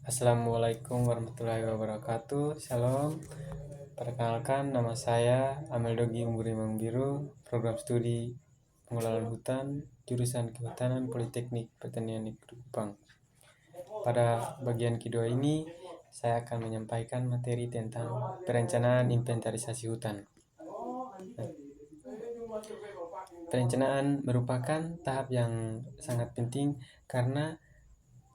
Assalamualaikum warahmatullahi wabarakatuh. Shalom. Perkenalkan, nama saya Ameldogi Umburi Mangbiru, program studi pengelolaan hutan, jurusan Kehutanan Politeknik Pertanian Negeri Kupang. Pada bagian kedua ini, saya akan menyampaikan materi tentang perencanaan inventarisasi hutan. Perencanaan merupakan tahap yang sangat penting karena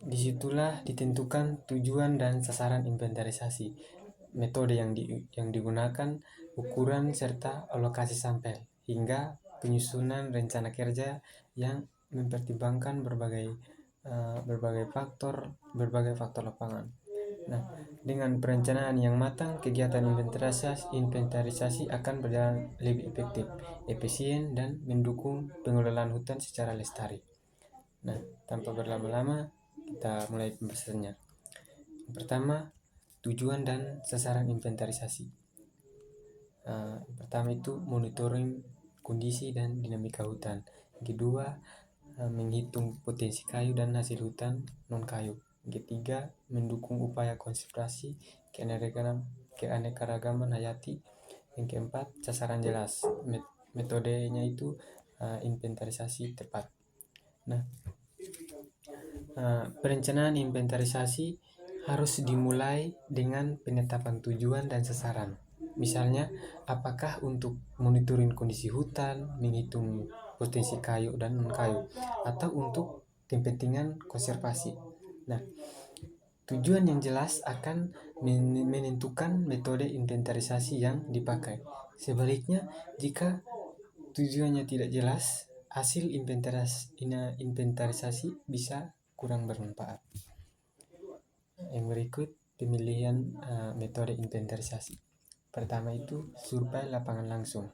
disitulah ditentukan tujuan dan sasaran inventarisasi, metode yang digunakan, ukuran serta alokasi sampel, hingga penyusunan rencana kerja yang mempertimbangkan berbagai faktor lapangan. Nah, dengan perencanaan yang matang, kegiatan inventarisasi akan berjalan lebih efektif, efisien, dan mendukung pengelolaan hutan secara lestari. Nah, tanpa berlama-lama, kita mulai pembahasannya. Yang pertama, tujuan dan sasaran inventarisasi. Pertama itu monitoring kondisi dan dinamika hutan. Yang kedua, menghitung potensi kayu dan hasil hutan non kayu. Yang ketiga, mendukung upaya konservasi keanekaragaman hayati. Yang keempat, sasaran jelas. Metodenya itu inventarisasi tepat. Nah, perencanaan inventarisasi harus dimulai dengan penetapan tujuan dan sasaran. Misalnya, apakah untuk monitoring kondisi hutan, menghitung potensi kayu dan non-kayu, atau untuk kepentingan konservasi. Nah, tujuan yang jelas akan menentukan metode inventarisasi yang dipakai. Sebaliknya, jika tujuannya tidak jelas, hasil inventarisasi bisa kurang bermanfaat. Yang berikut pemilihan metode inventarisasi. Pertama itu survei lapangan langsung,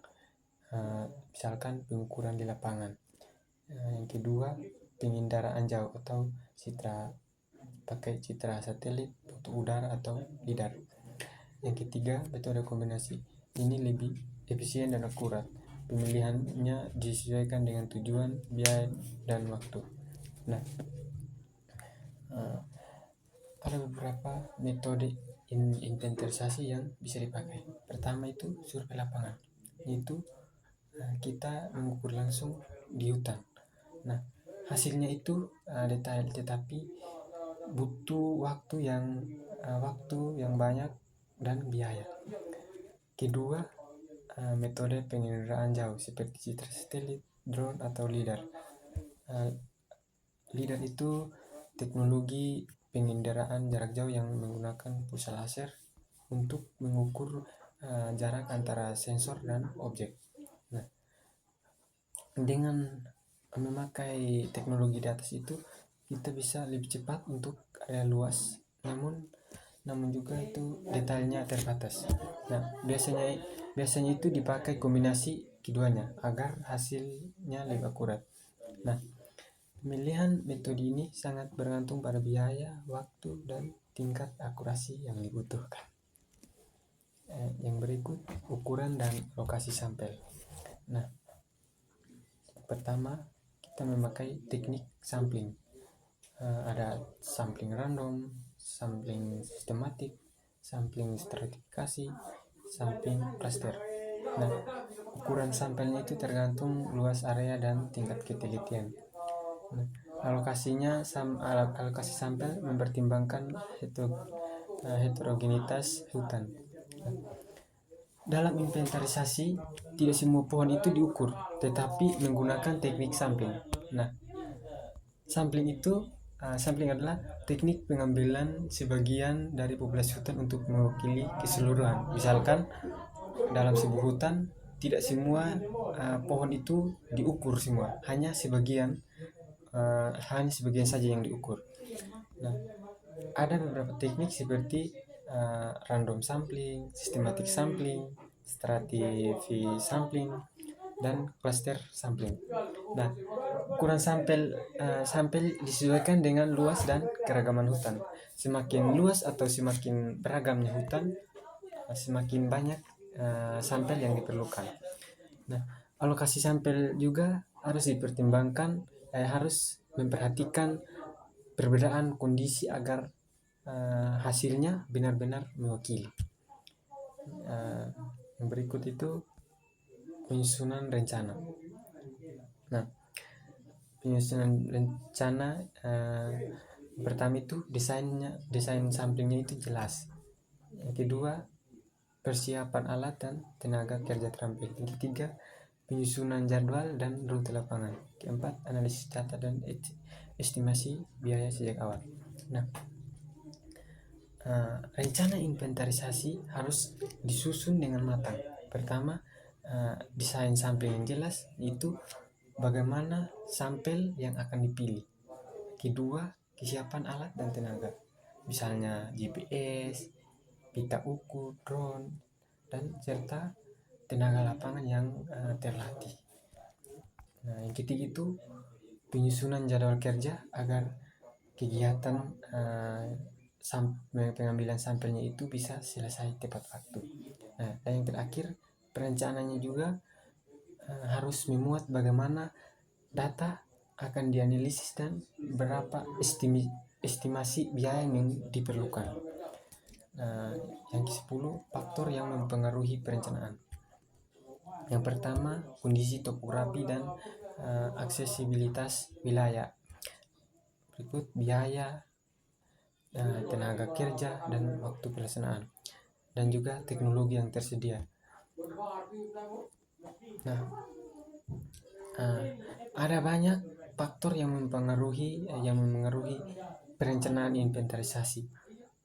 misalkan pengukuran di lapangan. Yang kedua, penginderaan jauh atau pakai citra satelit, foto udara atau lidar. Yang ketiga, metode kombinasi. Ini lebih efisien dan akurat. Pemilihannya disesuaikan dengan tujuan, biaya, dan waktu. Nah, ada beberapa metode inventarisasi yang bisa dipakai. Pertama itu survei lapangan, yaitu kita mengukur langsung di hutan. Nah, hasilnya itu detail, tetapi butuh waktu yang banyak dan biaya. Kedua, metode penginderaan jauh seperti citra satelit, drone atau lidar. Lidar itu teknologi penginderaan jarak jauh yang menggunakan pulsa laser untuk mengukur jarak antara sensor dan objek. Nah, dengan memakai teknologi di atas itu, kita bisa lebih cepat untuk area luas, namun juga itu detailnya terbatas. Nah, biasanya itu dipakai kombinasi keduanya agar hasilnya lebih akurat. Nah, pemilihan metode ini sangat bergantung pada biaya, waktu, dan tingkat akurasi yang dibutuhkan. Yang berikut, ukuran dan lokasi sampel. Nah, pertama, kita memakai teknik sampling. Ada sampling random, sampling sistematik, sampling stratifikasi, sampling cluster. Nah, ukuran sampelnya itu tergantung luas area dan tingkat ketelitian. Nah, alokasi sampel mempertimbangkan heterogenitas hutan. Dalam inventarisasi, tidak semua pohon itu diukur, tetapi menggunakan teknik sampling. Nah, sampling adalah teknik pengambilan sebagian dari populasi hutan untuk mewakili keseluruhan. Misalkan dalam sebuah hutan, tidak semua pohon itu diukur semua, hanya sebagian saja yang diukur. Nah, ada beberapa teknik seperti random sampling, systematic sampling, stratified sampling, dan cluster sampling. Nah, ukuran sampel disesuaikan dengan luas dan keragaman hutan. Semakin luas atau semakin beragamnya hutan, semakin banyak sampel yang diperlukan. Nah, alokasi sampel juga harus dipertimbangkan, harus memperhatikan perbedaan kondisi agar hasilnya benar-benar mewakili. Yang berikut itu penyusunan rencana. Nah, penyusunan rencana pertama itu desain samplingnya itu jelas. Yang kedua, persiapan alat dan tenaga kerja terampil. Yang ketiga, penyusunan jadwal dan rute lapangan. Keempat, analisis data dan estimasi biaya sejak awal. Nah, rencana inventarisasi harus disusun dengan matang. Pertama, desain sampling yang jelas, itu bagaimana sampel yang akan dipilih. Kedua, kesiapan alat dan tenaga, misalnya GPS, pita ukur, drone, dan serta tenaga lapangan yang terlatih. Nah, yang ketiga itu penyusunan jadwal kerja agar kegiatan pengambilan sampelnya itu bisa selesai tepat waktu. Nah, dan yang terakhir, perencanaannya juga harus memuat bagaimana data akan dianalisis dan berapa estimasi biaya yang diperlukan. Yang ke-10, faktor yang mempengaruhi perencanaan. Yang pertama, kondisi topografi dan aksesibilitas wilayah. Berikut biaya, tenaga kerja, dan waktu pelaksanaan, dan juga teknologi yang tersedia. Nah, ada banyak faktor yang mempengaruhi perencanaan inventarisasi,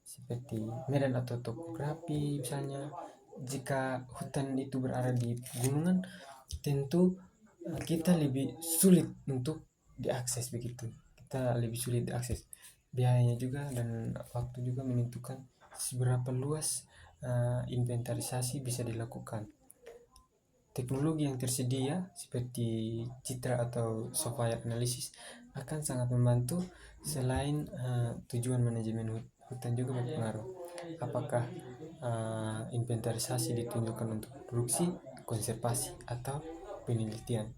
seperti medan atau topografi. Misalnya, jika hutan itu berada di pegunungan, tentu kita lebih sulit untuk diakses begitu. Kita lebih sulit diakses. Biayanya juga dan waktu juga menentukan seberapa luas inventarisasi bisa dilakukan. Teknologi yang tersedia seperti citra atau software analisis akan sangat membantu. Selain tujuan manajemen hutan juga berpengaruh. Apakah inventarisasi ditunjukkan untuk produksi, konservasi, atau penelitian.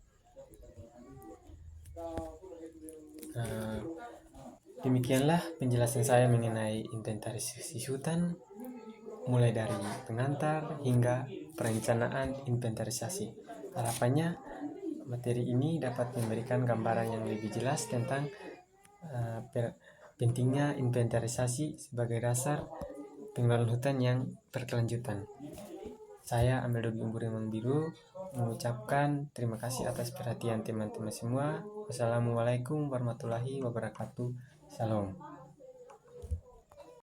Demikianlah penjelasan saya mengenai inventarisasi hutan, mulai dari pengantar hingga perencanaan inventarisasi. Harapannya materi ini dapat memberikan gambaran yang lebih jelas tentang pentingnya inventarisasi sebagai dasar pengelolaan hutan yang berkelanjutan. Saya Amel Dodi Umburi Mangbiru mengucapkan terima kasih atas perhatian teman-teman semua. Wassalamualaikum warahmatullahi wabarakatuh. Salam.